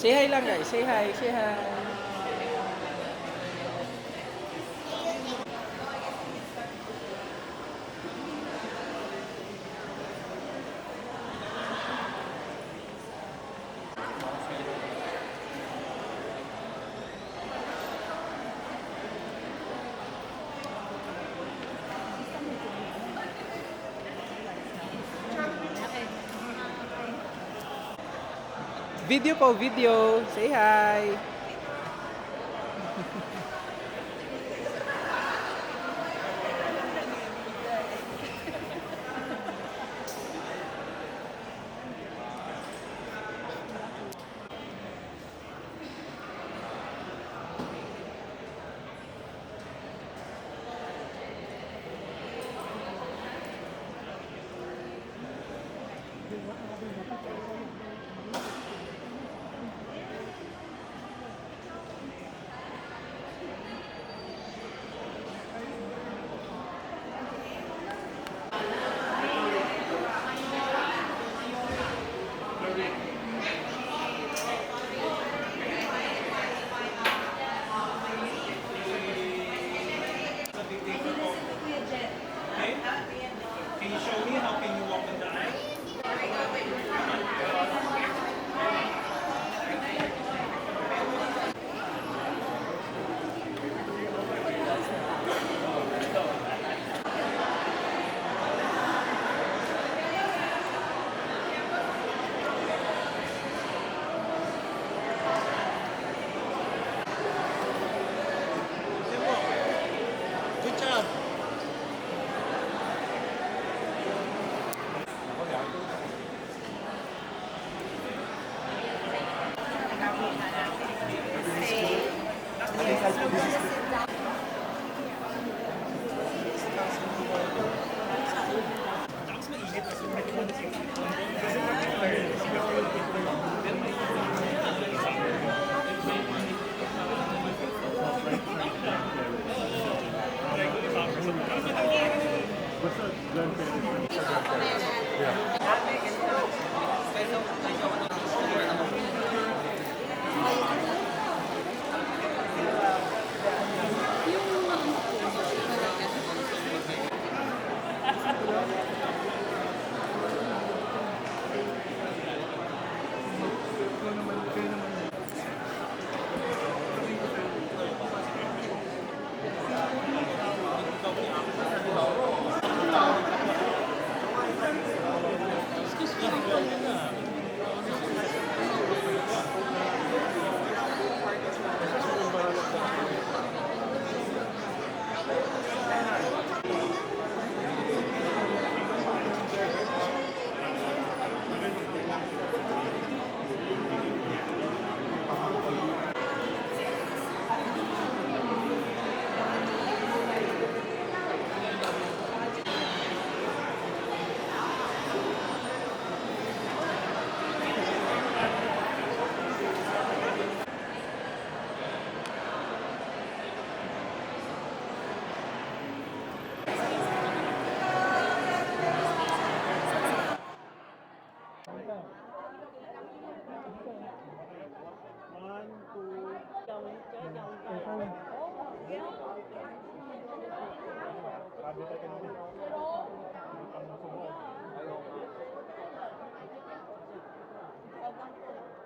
Say hi lang guys. Say hi. Say hi. Video po, video. Say hi. Can you show me how can you walk and die? Good job.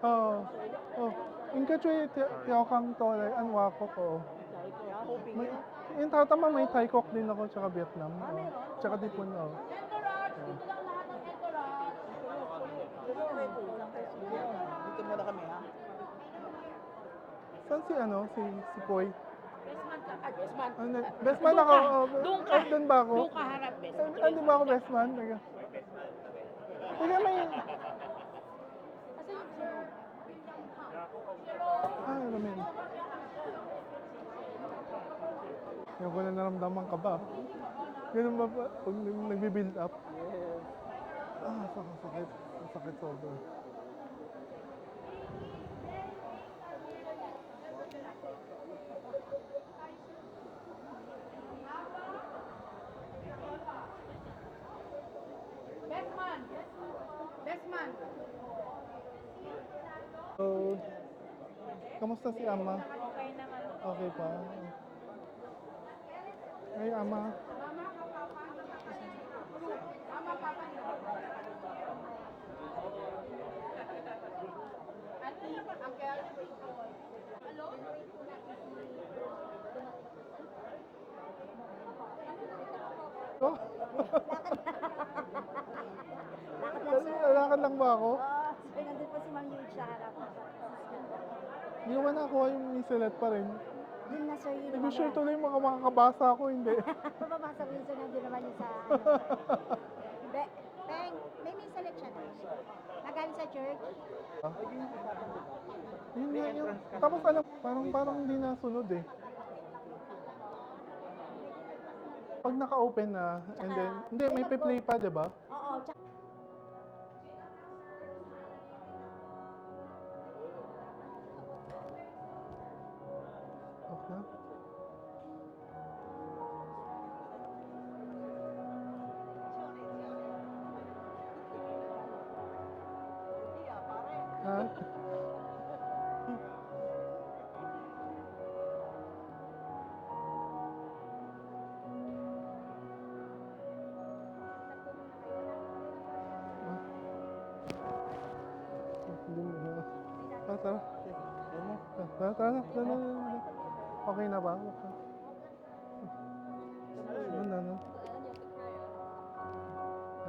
Oh, oh. Inka cuy tiyaw kang tolay anwa ko ko. May, yung tatama may Thai cook din ako tsaka Vietnam. Oh. Tsaka Dipon oh. Dito muna kami ha. Saan si ano? Si Poy? Bestman ka. Ay, bestman. Ano, best man ako. Oh, Doon ka. doon ba ako? Doon ka harap, bestman. Ano ba ako best man? Teka. Teka may... Ah, ramen. Yung ko na naramdaman ka ba? Ganun ba pa? Pag nagbi-build up? Ah, sakit. Sakit sobra. Bestman. Bestman. So, Kamusta si Ama? Okay naman. Okay pa. Ay, Ama. Oh, lalakad lang ba ako? Oo, so nandun pa si Ma'am Yude sa harap. Hindi ko ba nakuha yung missilet pa rin? Yun na sir, yun Nag-share tuloy mga makakabasa ako, hindi. Mababasa mo yun sir, nandun naman yun sa Peng, may misalit siya doon. Nagaling sa church. Yun nga yun. Tapos alam, parang hindi nasunod eh. Pag naka-open na, and then, hindi, may play pa, di ba? Oo, tsaka Okay na. Ha? Hindi mo na. Tara. Tara. Okay na ba? Okay. Ano?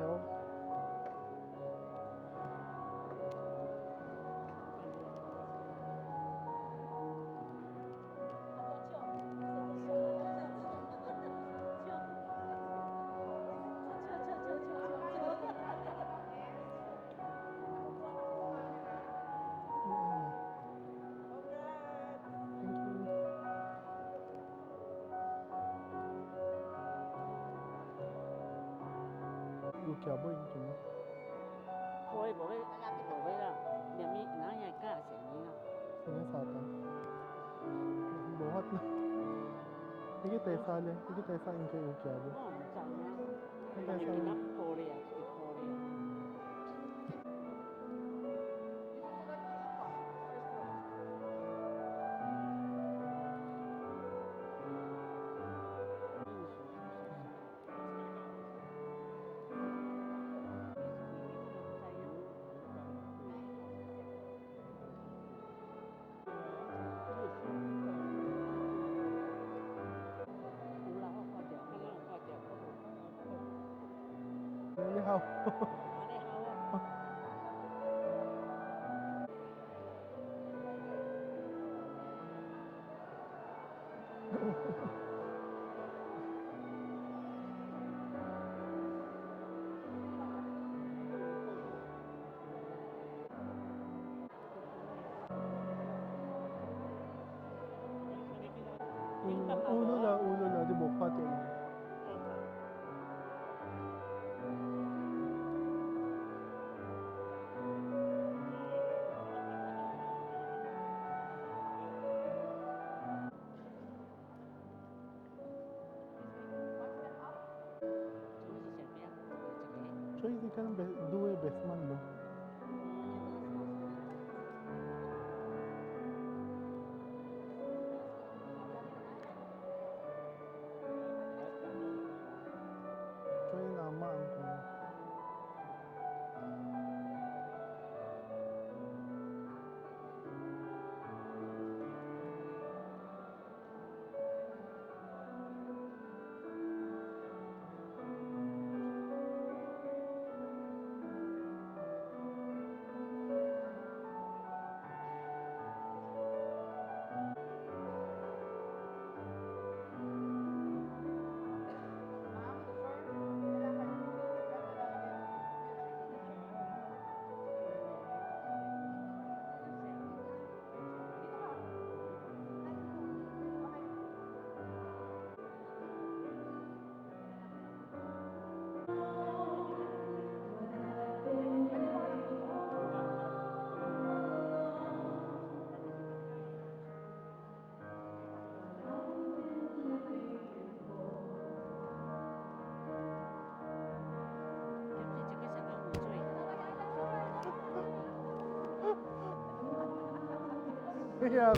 Ewan. Thank you. Good job, boy. Good. 不会啦，连咪哪样干谁呢？ Sige sa atin. Buhat na. Sige tayo sali. Sige tayo sa enjoy yung job. 我唔知啊， Sige 但 tayo 係 sa 見得破咧，結破咧。 Nalihaw. Ulo la, di bukat yun. Choy, di ka ng duwe best man, no? Choy, namaan ko. Yeah.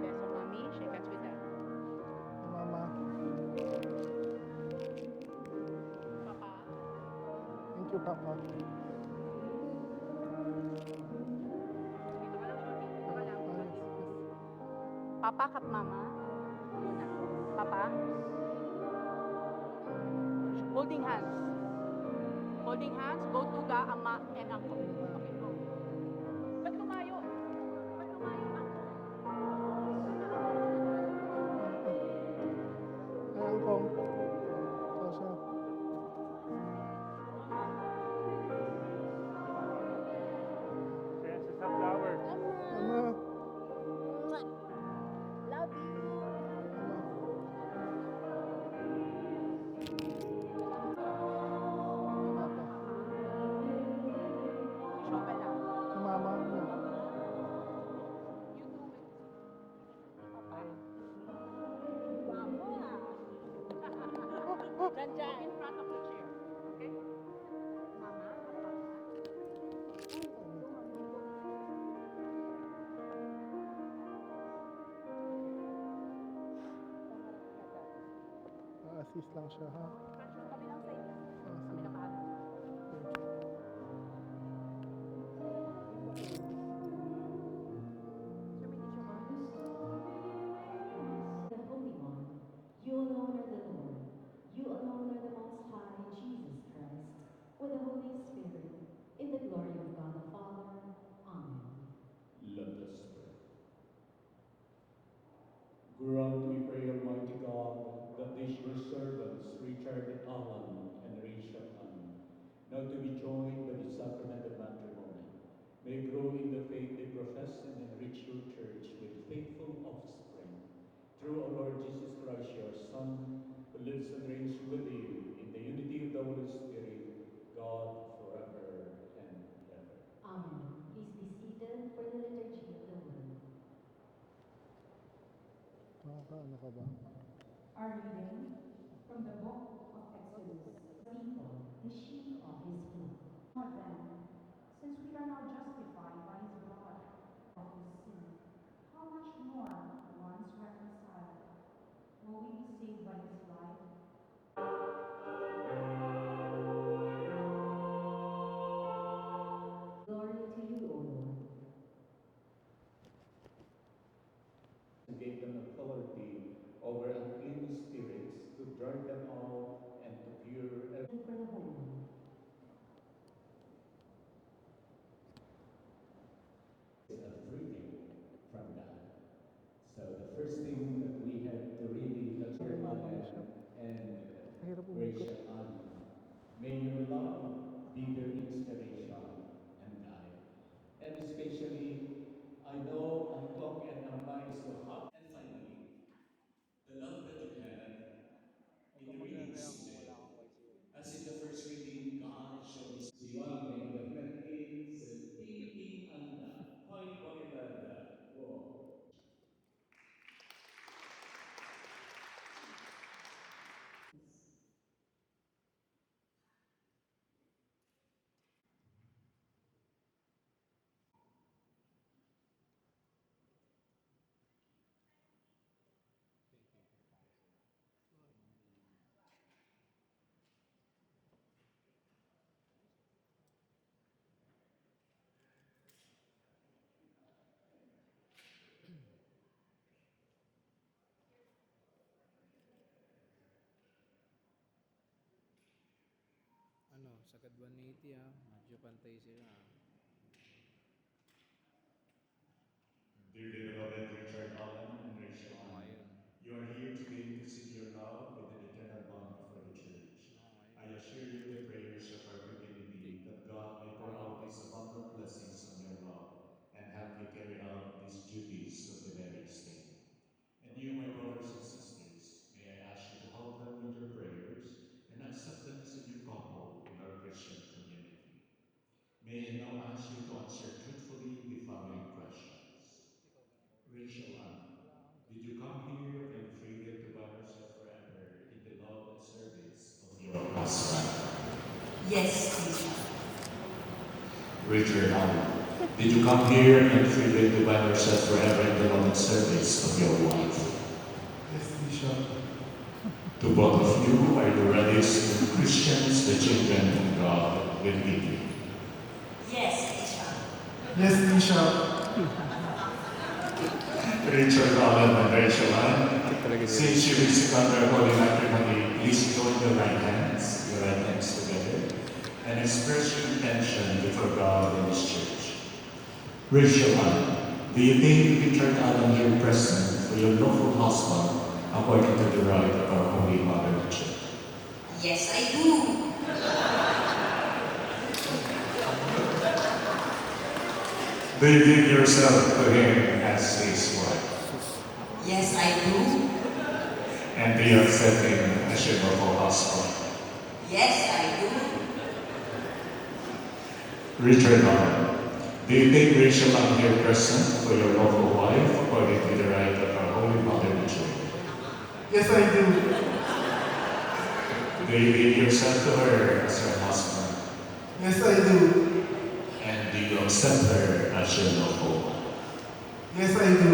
Beso, mommy. Shake hands with dad. Mama. Papa. Thank you, Papa. Dito ka lang, Shorty. Dito ka lang. Yes, Shorty. yes. Papa kap mama. Muna. Papa. Holding hands. Holding hands. Go to the ama and uncle. Okay, go. Ba't lumayo? Ba't lumayo, uncle? Ay, Angkong. Sasha. Princess of Flower. Mama. Love you. Mama. Shovel lang. Si Mama. You do it. Papa. Guwapo ah. Dyan, dyan. In front of the chair. Okay? Mama, papa. Assist lang siya, ha? Kami lang side lang. Ah, Kami lang kaharap. Sir, may tissue ba? The Holy One, you alone are the Lord. You alone are the Most High, Jesus Christ, with the Holy Spirit, in the glory of God the Father. Amen. Let us pray. Grant, we pray, Almighty God, that these your servants, Richard Allen and Risha Ann, now to be joined by the sacrament of matrimony, may grow in the faith they profess and enrich your church with faithful offspring. Through our Lord Jesus Christ, your Son, who lives and reigns with you in the unity of the Holy Spirit, God, forever and ever. Amen. Please be seated for the liturgy of the word. Nakakaano ka ba? Our reading from the book of Exodus. People, the sheep of his flock. But then, since we are now justified by his blood of his sin, how much more, once reconciled, will we be saved by his life? Glory to you, O Lord. And gave them authority over unclean spirits to drive them out and to cure every For the Holy One. a freedom from that. So the first thing that we have to really Mahirap ang and Mahirap we're May your love be their inspiration and guide. And especially, I know Angkong and Amma is so happy. And finally, the love that you have Huwag in kang the reading magre-react kung today. wala kang YC. As in the first reading, God showed his Si Juan the Philippines, Titing Anda. Hoy, Pangitanda. Wow. Ano, sagad 180 ah. Medyo pantay sila ah. Dearly beloved Richard Allen and Rachel Oo nga Ann, yun. you are here today to seal your love with an eternal bond before the church. Oo nga I yun. assure you the prayers of our community that God may pour out His abundant blessings on your love and help you carry out these duties of the marriage state. And you, my brothers and sisters, may I ask you to help them with your prayers and accept them as a new couple in our Christian community. May I now ask you to answer truthfully the following questions. Rachel Ann, did you come here and freely to bind yourself forever in the love and service of your husband? Yes, Bishop. Richard Allen, did you come here and freely to bind yourself forever in the love and service of your wife? Yes, Bishop. To both of you, are you ready as Christians, the children of God, will lead you? Yes, Bishop. Yes, Bishop. Richard Allen and Rachel Ann, Talaga sila. since you receive under holy matrimony, please join your right hands together, and express your intention before God and His church. Rachel Ann, do you think Richard Allen here present for your lawful husband according to the right of our Holy Mother Church? Yes, I do. Do you give yourself to him as his wife? Yes, I do. And do you accept him as your lawful husband? Yes, I do. Richard Allen, do you take Rachel Ann here present for your lawful wife according to the right of our Holy Mother Church? Yes, I do. Do you give yourself to her as your husband? Yes, I do. And do you accept her as your lawful wife? Yes, I do.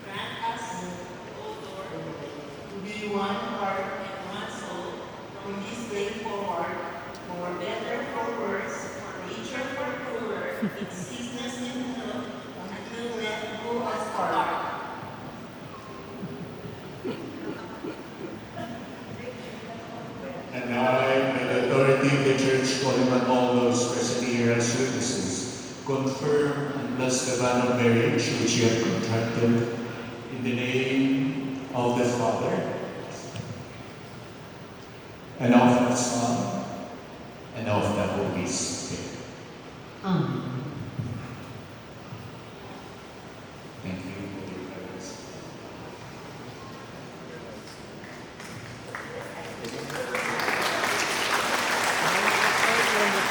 Grant us, O Lord, To be one heart and one soul, from this day forward, for better, for worse, for richer, for poorer, in sickness and health, until death do us part. And I, by the authority of the Church, calling on all those present here as witnesses, confirm and bless the bond of marriage which you have contracted in the name of the Father, and of the Son, and of the Holy Spirit. Amen. Thank you for your prayers.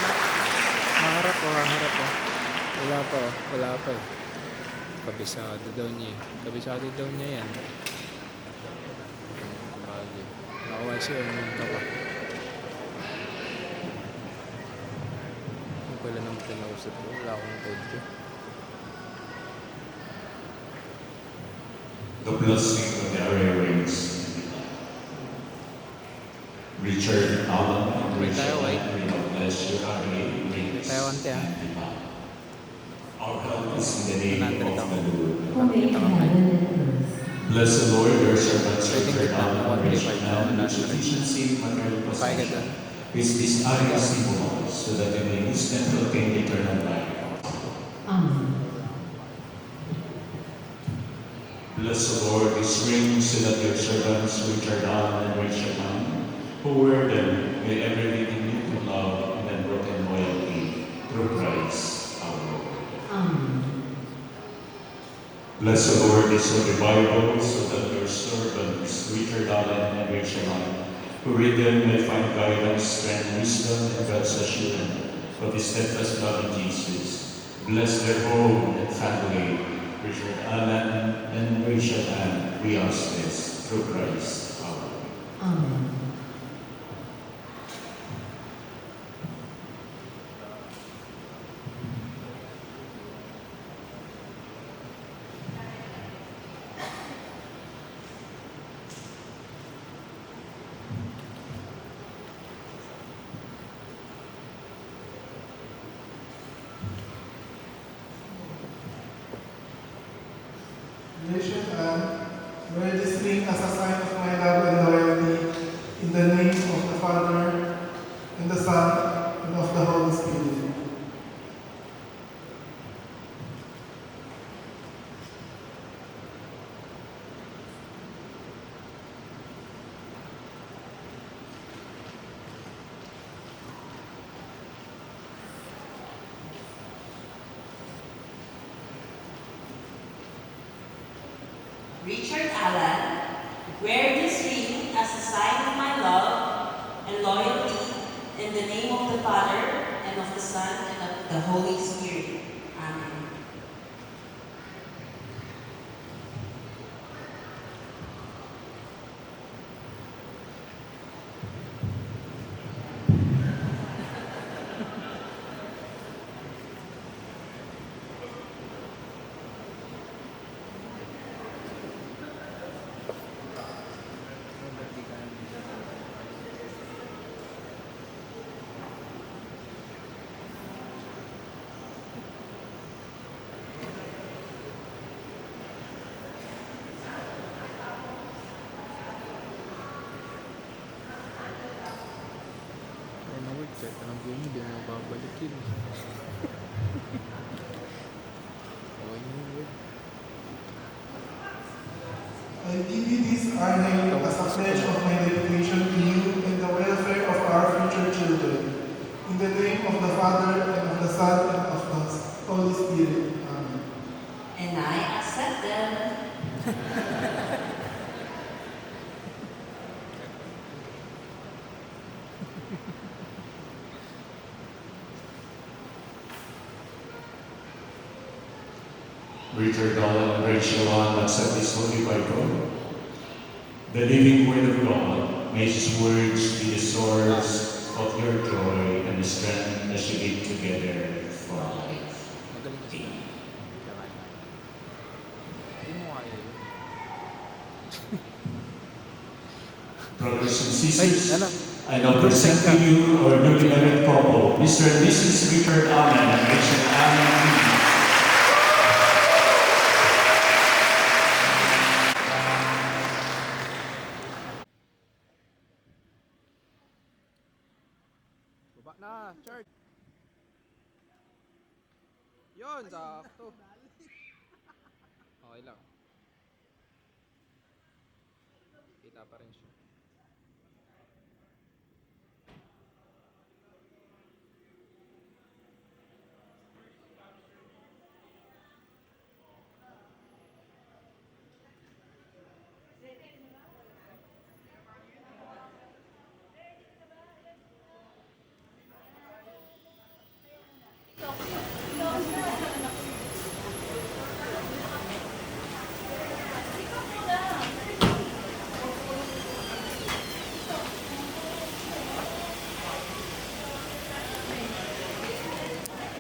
Haharap o, haharap o. Wala pa o, wala pa eh. Kabisado daw niya eh. Kabisado daw niya yan. Kumali. Nakawal siya yung ka pa. Yung pala nang pinausap ko, wala akong code ko. The blessing of the area rings. Richard Allen and May Rachel tayo, Ann, may God bless you, area May rings. tayo ante ah. Our help is in the name of 100 the ako. Lord. Who made heaven and earth. Bless the Lord, your servants, Pwedeng Richard kita Allen ng and Rachel 135 Ann, na with sufficiency in material Kaya ka possession, dyan. with these areas symbolized, so that they may use them to attain eternal life. Amen. Bless the Lord his rings so that your servants Richard Allen and Rachel Mann, who wear them, may ever live in mutual love and unbroken loyalty through Christ our Lord. Amen. Bless the Lord his holy Bible so that your servants Richard Allen and Rachel Mann, who read them may find guidance, strength, wisdom, and God's assurance of his steadfast love in Jesus. Bless their home and family, Richard Allen and Rachel Ann, we ask this through Christ our Lord. Amen. Rachel Ann, wear this ring as a sign of my love and loyalty, in the name of the Father, and the Son, and of the Holy Spirit. Richard Allen, wear this ring as a sign of my love and loyalty in the name of the Father, and of the Son, and of the Holy Spirit. Amen. Ay, nawag. Kahit anong gawin mo, di mo babalikin. Okay na yun, wag. I give you this honor as a pledge of my dedication to you and the welfare of our future children. In the name of the Father, and of the Son, and of the Holy Spirit. Amen. And I accept them. Richard Allen and Rachel Ann, accept this holy Bible, the living word of God. May his words be the source of your joy and the strength as you live together for life. Magaling ka sila. Kakain. Hindi mo kaya yun. Brothers and sisters, Ay, ano? I now present to you our newly married couple, Mr. and Mrs. Richard Allen and Rachel Allen. Baba na, church. Yun, sakto. Okay lang. Kita pa rin siya.